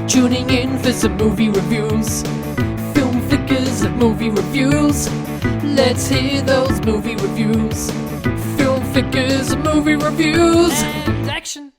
Tuning in for some movie reviews. Film flickers and movie reviews. Let's hear those movie reviews. Film flickers and movie reviews. And action.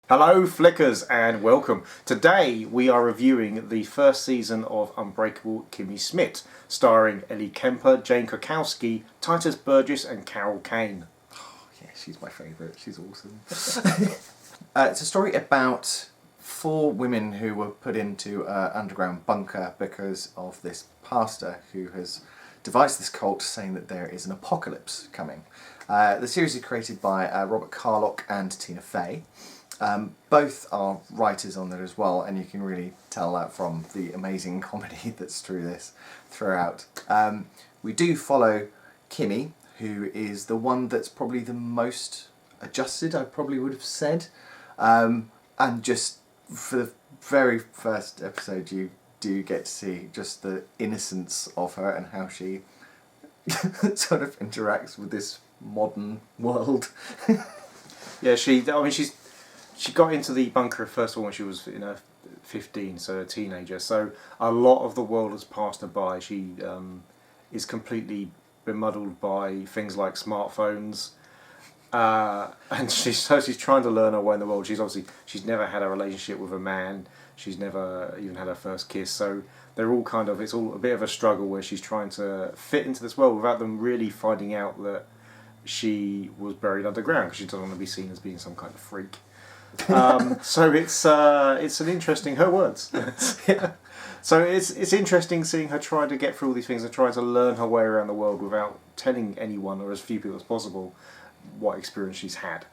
Hello Flickers and welcome. Today we are reviewing the first season of Unbreakable Kimmy Schmidt, starring Ellie Kemper, Jane Krakowski, Titus Burgess and Carol Kane. Oh, yeah, she's my favourite. She's awesome. It's a story about 4 women who were put into an underground bunker because of this pastor who has devised this cult saying that there is an apocalypse coming. The series is created by Robert Carlock and Tina Fey. Both are writers on there as well, and you can really tell that from the amazing comedy that's throughout. We do follow Kimmy, who is the one that's probably the most adjusted, I probably would have said. And just for the very first episode you do get to see just the innocence of her and how she sort of interacts with this modern world. Yeah, she got into the bunker first of all when she was 15, so a teenager. So a lot of the world has passed her by. She is completely bemuddled by things like smartphones, and she's trying to learn her way in the world. She's never had a relationship with a man. She's never even had her first kiss. So they're all it's all a bit of a struggle where she's trying to fit into this world without them really finding out that she was buried underground, because she doesn't want to be seen as being some kind of freak. So it's an interesting, her words. Yeah. So it's interesting seeing her try to get through all these things and try to learn her way around the world without telling anyone, or as few people as possible, what experience she's had.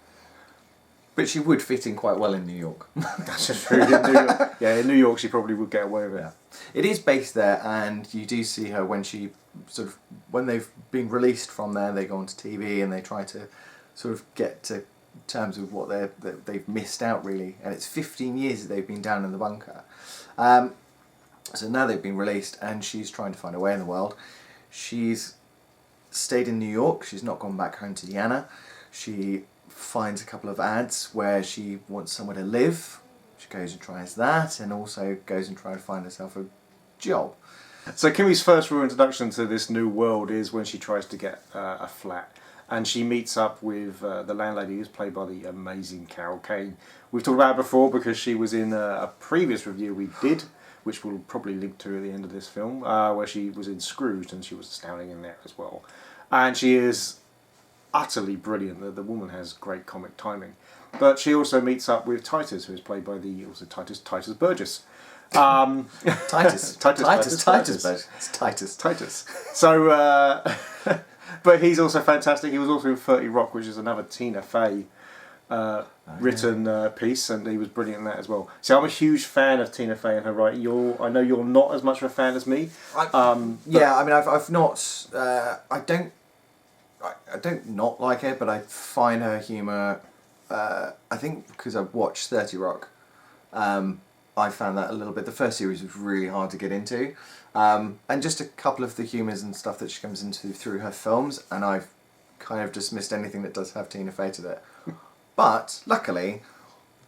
But she would fit in quite well in New York. That's just true. In New York, yeah, in New York she probably would get away with it. Yeah. It is based there, and you do see her when they've been released from there, they go onto TV and they try to sort of get to terms with what they've missed out, really. And it's 15 years that they've been down in the bunker. So now they've been released and she's trying to find a way in the world. She's stayed in New York. She's not gone back home to Diana. She finds a couple of ads where she wants somewhere to live. She goes and tries that, and also goes and tries to find herself a job. So Kimmy's first real introduction to this new world is when she tries to get a flat. And she meets up with the landlady, who's played by the amazing Carol Kane. We've talked about her before because she was in a previous review we did, which we'll probably link to at the end of this film, where she was in Scrooged, and she was astounding in there as well. And she is utterly brilliant. The woman has great comic timing. But she also meets up with Titus, who is played by Titus Burgess. Titus Burgess. It's Titus. So... But he's also fantastic. He was also in 30 Rock, which is another Tina Fey written piece, and he was brilliant in that as well. So I'm a huge fan of Tina Fey and her writing. I know you're not as much of a fan as me. Yeah, I mean, I've not. I don't not like her, but I find her humour. I think because I've watched 30 Rock, I found that a little bit. The first series was really hard to get into. And just a couple of the humours and stuff that she comes into through her films, and I've kind of dismissed anything that does have Tina Fey to it. But luckily,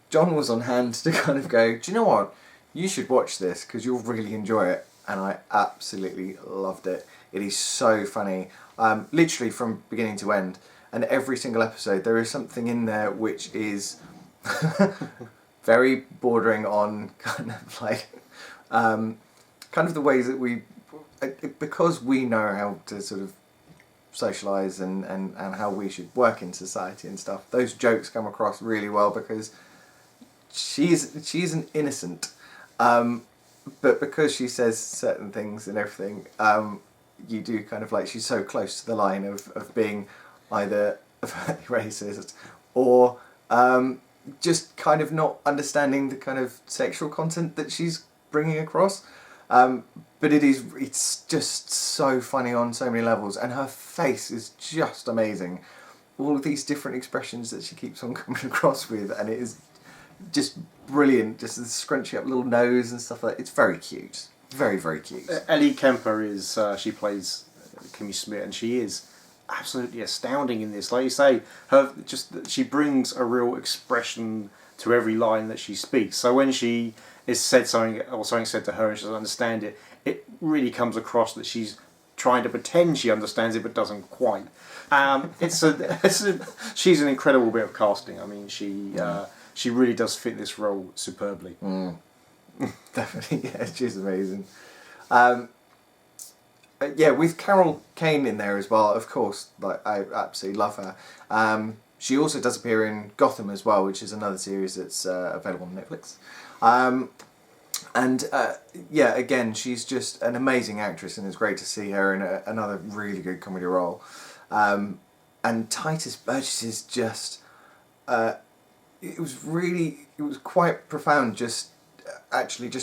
John was on hand to kind of go, do you know what? You should watch this because you'll really enjoy it. And I absolutely loved it. It is so funny, literally from beginning to end. And every single episode, there is something in there which is very bordering on kind of like... kind of the ways that because we know how to sort of socialise and how we should work in society and stuff, those jokes come across really well because she's an innocent, but because she says certain things and everything, you do kind of like, she's so close to the line of being either racist or just kind of not understanding the kind of sexual content that she's bringing across. But it's just so funny on so many levels, and her face is just amazing. All of these different expressions that she keeps on coming across with, and it is just brilliant. Just the scrunchy up little nose and stuff like that. It's very cute. Very, very cute. Ellie Kemper she plays Kimmy Schmidt, and she is absolutely astounding in this. Like you say, she brings a real expression to every line that she speaks. So when she is said something, or something said to her and she doesn't understand it, it really comes across that she's trying to pretend she understands it but doesn't quite. She's an incredible bit of casting. I mean, she really does fit this role superbly. Definitely, yeah, she's amazing. With Carol Kane in there as well, of course, like I absolutely love her. She also does appear in Gotham as well, which is another series that's available on Netflix. Again, she's just an amazing actress, and it's great to see her in another really good comedy role. And Titus Burgess is just, it was quite profound, just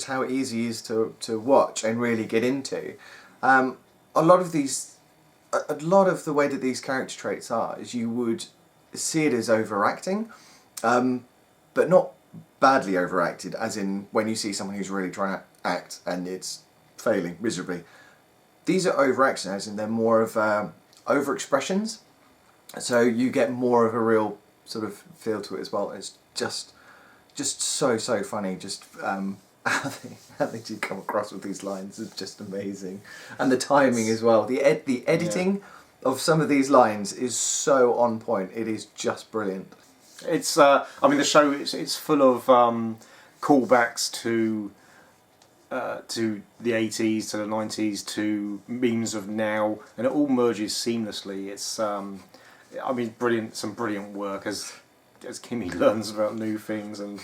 how easy he is to watch and really get into. A lot of the way that these character traits are is you would see it as overacting, but not badly overacted, as in when you see someone who's really trying to act and it's failing miserably. These are overacting, as in they're more of over-expressions, so you get more of a real sort of feel to it as well. It's just so funny, just how they do come across with these lines is just amazing, and the timing as well. The editing of some of these lines is so on point. It is just brilliant. It's I mean, the show it's full of callbacks to the 80s, to the 90s, to memes of now, and it all merges seamlessly. It's I mean, some brilliant work as Kimmy learns about new things and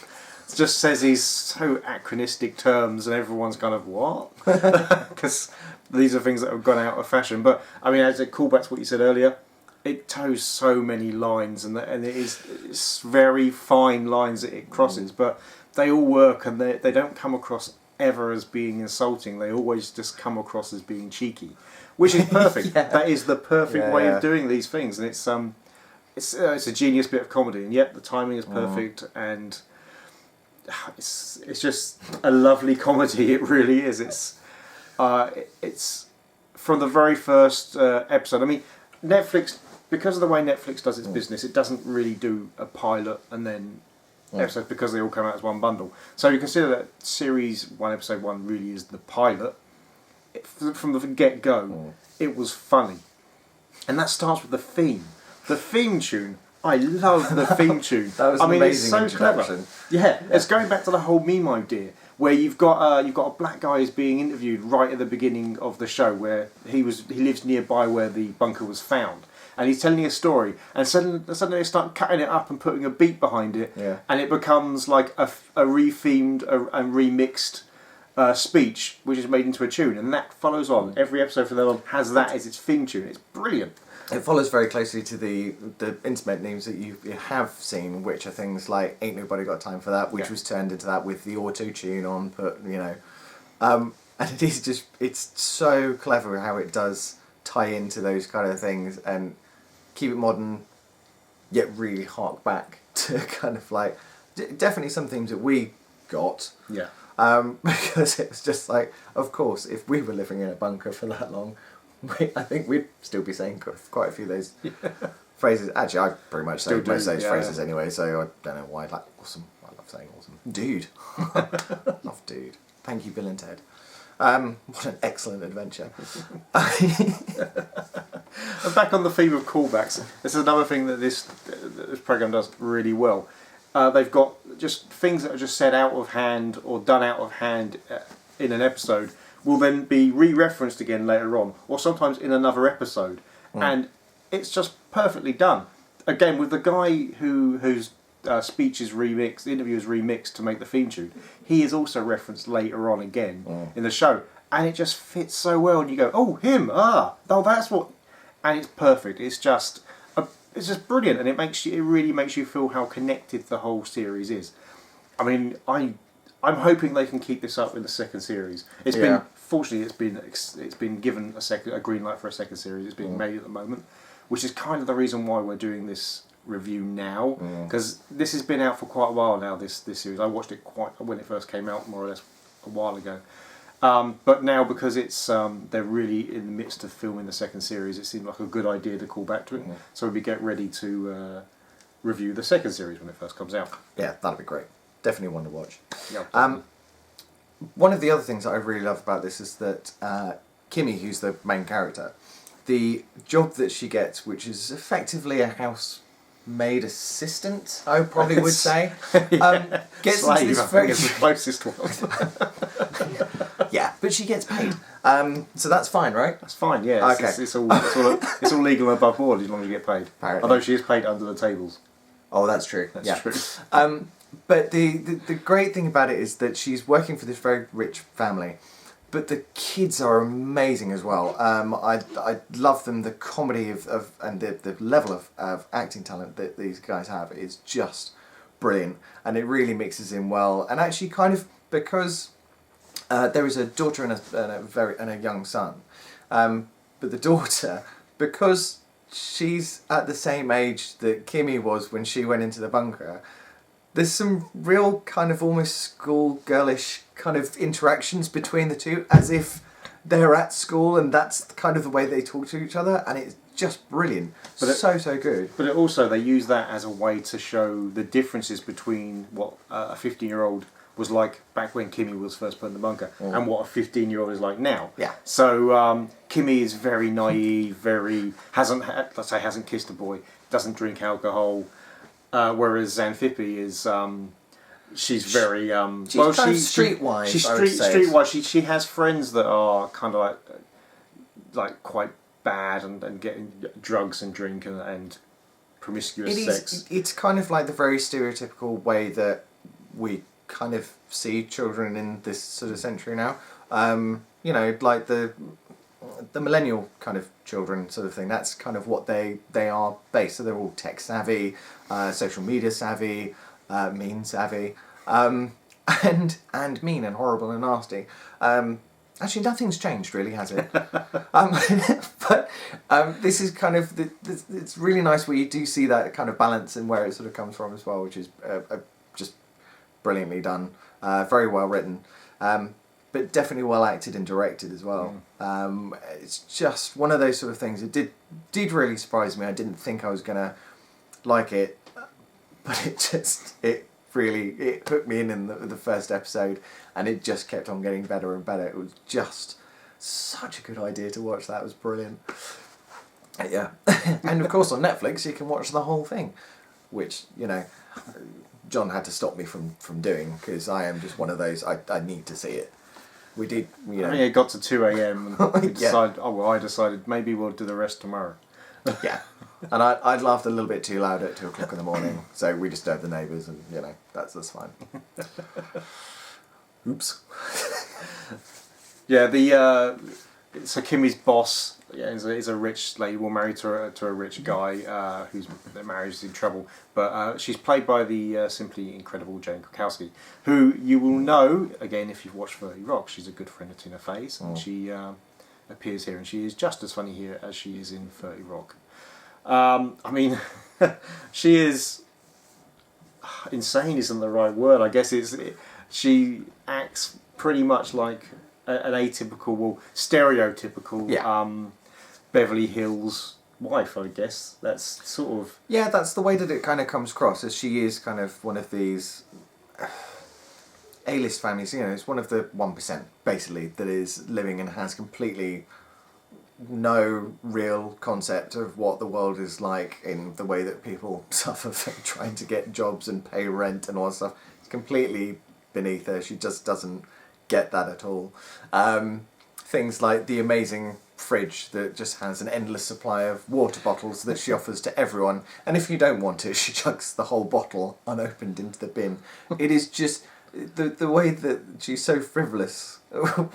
just says these so anachronistic terms, and everyone's kind of, what? Because these are things that have gone out of fashion. But I mean, as a callback to what you said earlier, it toes so many lines, and it's very fine lines that it crosses, but they all work, and they don't come across ever as being insulting. They always just come across as being cheeky, which is perfect. That is the perfect way of doing these things, and it's a genius bit of comedy, and yet the timing is perfect, and it's just a lovely comedy. It really is. It's from the very first episode. I mean, Netflix, because of the way Netflix does its business, it doesn't really do a pilot and then episodes, because they all come out as one bundle. So you consider that series 1, episode 1 really is the pilot. From the get-go, it was funny. And that starts with the theme. The theme tune, I love the theme tune. That was an amazing it's so clever. Yeah, it's going back to the whole meme idea, where you've got a black guy who's being interviewed right at the beginning of the show, where he lives nearby where the bunker was found, and he's telling a story, and suddenly they start cutting it up and putting a beat behind it, and it becomes like a rethemed and remixed speech, which is made into a tune, and that follows on. Every episode from then on has that as its theme tune. It's brilliant. It follows very closely to the internet memes that you have seen, which are things like "Ain't Nobody Got Time for That," which was turned into that with the auto tune on, and it is just, it's so clever how it does tie into those kind of things and keep it modern, yet really hark back to kind of like definitely some themes that we got. Yeah. Because it was just like, of course, if we were living in a bunker for that long, I think we'd still be saying quite a few of those phrases. Actually, I pretty much say most of those phrases anyway, so I don't know why. Like, awesome. I love saying awesome. Dude. Love dude. Thank you, Bill and Ted. What an excellent adventure. And back on the theme of callbacks, this is another thing that this programme does really well. They've got just things that are just said out of hand or done out of hand in an episode will then be re-referenced again later on, or sometimes in another episode, and it's just perfectly done. Again, with the guy whose speech is remixed, the interview is remixed to make the theme tune, he is also referenced later on again in the show, and it just fits so well, and you go, oh, him, that's what, and it's perfect. It's just brilliant, and it really makes you feel how connected the whole series is. I mean, I'm hoping they can keep this up in the second series. Fortunately, it's been given a green light for a second series. It's being made at the moment, which is kind of the reason why we're doing this review now, because this has been out for quite a while now. This series, I watched it when it first came out, more or less a while ago. But now, because it's they're really in the midst of filming the second series, it seemed like a good idea to call back to it. So we get ready to review the second series when it first comes out. Yeah, that'd be great. Definitely one to watch. Yeah. One of the other things that I really love about this is that Kimmy, who's the main character, the job that she gets, which is effectively a housemaid assistant, I probably would say, gets Slave, into this I think, is the closest one. yeah, but she gets paid, so that's fine, right? That's fine, yeah. Okay. It's all legal and above board as long as you get paid. Apparently. Although she is paid under the tables. Oh, that's true. That's true. But the great thing about it is that she's working for this very rich family, but the kids are amazing as well. I love them. The comedy of and the level of acting talent that these guys have is just brilliant, and it really mixes in well. And actually, kind of because there is a daughter and a young son, but the daughter, because she's at the same age that Kimmy was when she went into the bunker, there's some real kind of almost schoolgirlish kind of interactions between the two, as if they're at school and that's kind of the way they talk to each other, and it's just brilliant. But so good. But it also, they use that as a way to show the differences between what a 15-year-old was like back when Kimmy was first put in the bunker and what a 15-year-old is like now. Yeah. So Kimmy is very naive, hasn't kissed a boy, doesn't drink alcohol, whereas Xanthippe is she's very she's kind of streetwise. She's streetwise. She has friends that are kind of like quite bad and getting drugs and drink and promiscuous sex. It's kind of like the very stereotypical way that we kind of see children in this sort of century now. You know, like the millennial kind of children sort of thing. That's kind of what they are based. So they're all tech savvy, social media savvy, mean savvy, and mean and horrible and nasty. Actually, nothing's changed really, has it? But this is kind of it's really nice where you do see that kind of balance and where it sort of comes from as well, which is just brilliantly done, very well written. But definitely well acted and directed as well. It's just one of those sort of things. It did really surprise me. I didn't think I was gonna like it, but it really hooked me in the first episode, and it just kept on getting better and better. It was just such a good idea to watch. That was brilliant. Yeah, and of course on Netflix you can watch the whole thing, which John had to stop me from doing, because I am just one of those. I need to see it. We did, I think it got to 2 a.m. and we decided, I decided maybe we'll do the rest tomorrow. Yeah. And I laughed a little bit too loud at 2 o'clock in the morning, so we disturbed the neighbours, and that's fine. Oops. Yeah, so Kimmy's boss is a rich lady, married to a rich guy whose their marriage is in trouble. But she's played by the simply incredible Jane Krakowski, who you will know, again, if you've watched 30 Rock. She's a good friend of Tina Fey's, and she appears here, and she is just as funny here as she is in 30 Rock. I mean, she is... insane isn't the right word. I guess she acts pretty much like an atypical, stereotypical Beverly Hills wife, I guess. That's sort of... Yeah, that's the way that it kind of comes across, as she is kind of one of these A-list families. It's one of the 1%, basically, that is living and has completely no real concept of what the world is like in the way that people suffer from trying to get jobs and pay rent and all that stuff. It's completely beneath her. She just doesn't get that at all. Things like the amazing fridge that just has an endless supply of water bottles that she offers to everyone, and if you don't want it, she chucks the whole bottle unopened into the bin. It is just the way that she's so frivolous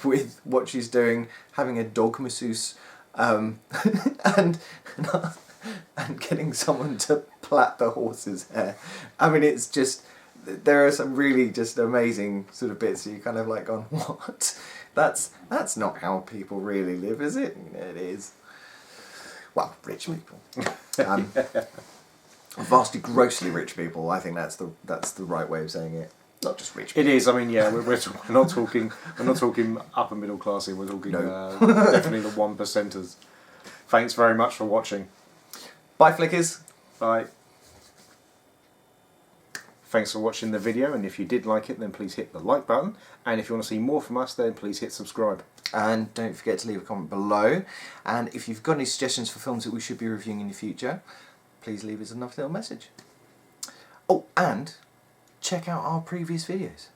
with what she's doing, having a dog masseuse, and getting someone to plait the horse's hair. I mean, it's just, there are some really just amazing sort of bits that you kind of like gone, what? That's not how people really live, is it? It is. Well, rich people. Vastly, grossly rich people. I think that's the right way of saying it. Not just rich people. It is. I mean, yeah, we're not talking upper middle class here. We're talking definitely the 1%ers. Thanks very much for watching. Bye, Flickers. Bye. Thanks for watching the video, and if you did like it, then please hit the like button. And if you want to see more from us, then please hit subscribe. And don't forget to leave a comment below. And if you've got any suggestions for films that we should be reviewing in the future, please leave us a nice little message. Oh, and check out our previous videos.